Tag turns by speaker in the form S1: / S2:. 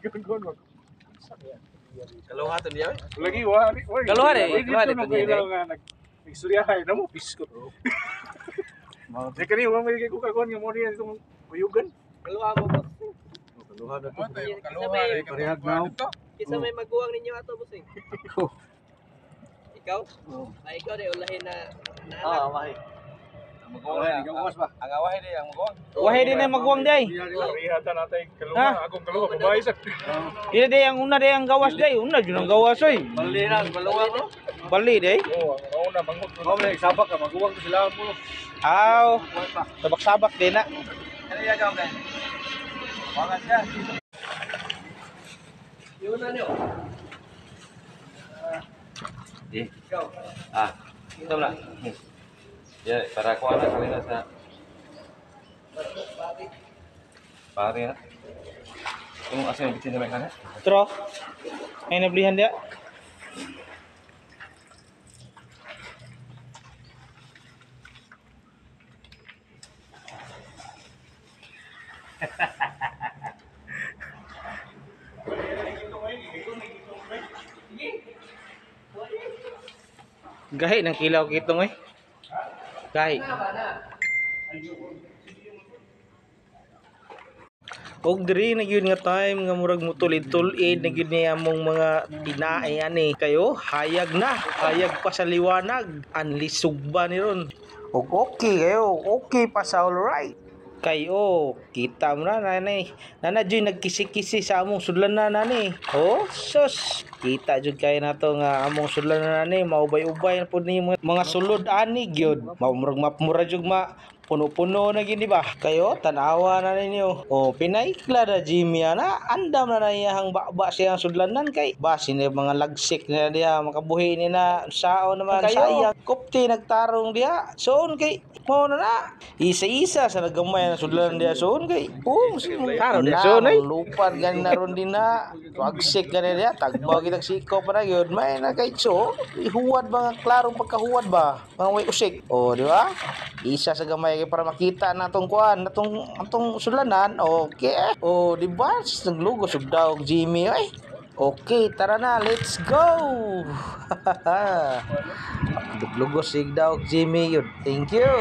S1: Gagawin mo.
S2: Kaluha to niya.
S1: Lagi wa.
S2: Kaluha de.
S1: Kaluha de. Istoryahay na mo piskot. Kani wa may ko kagon nga mo niya itong kuyugan.
S2: Kaluha mo boss.
S1: Kaluha na to.
S2: Kaluha de.
S1: Parehag na.
S2: Kisa may maguwang ninyo ato bossing. Ikaw? Ay ikaw de ulahin na anak.
S1: Wahay.
S2: Maguwang gawas ba? Ang awahay de ang maguwang.
S3: Wahay din na magwang day.
S1: Rihatan natay kaluha, akong kaluha babae sa.
S3: Dili day ang una day ang gawas day. Una jud ang gawas oy.
S2: Bali na kaluha mo.
S3: Bali day.
S1: Oo, ang una manghod. Mo may sabak ka maguwang ko sila mo.
S3: Aw. Sabak-sabak din na.
S2: Ano ya gaw kay? Wangan siya. Yun na niyo. Ikaw.
S4: Ito na. Ya, para ko anak kanina sa pare na. Kung asa yung bitin na may kana?
S3: Tro. Ay nablihan dia. Gahi ng kilaw kitong eh. Gahi. Og diri na gyud nga time nga murag mutulid-tulid na gyud niya among mga tinaay ani kayo hayag na hayag pa sa liwanag anlisog ba ni ron og okay kayo okay pa sa all right kayo kita mo na nanay joy nagkisi-kisi sa among sudlanan nani oh sus kita jud kay nato nga among sudlanan nani maubay-ubay pud ni mga sulod ani gyud murag mapmura jud puno-puno na gini ba kayo tanawa na ninyo oh pinaikla na Jimmy ana andam na iyang bakba siyang sudlanan kay basin na mga lagsik na diya makabuhi ni na sao naman sayang kupti nagtarong diya soon kay mo na isa-isa sa nagamay na sudlanan diya soon kay karon diya soon ay lupad gani na ron din na wagsik gani diya tagbaw kitag siko pa na gyud may na kay so ihuwad ba nga klarong pagkahuwad ba mga way usik oh di ba isa sa gamay para makita natong kuan natong sulanan okay oh di ba naglugos ug daog Jimmy ay okay tara na let's go naglugos ig daog Jimmy yun thank you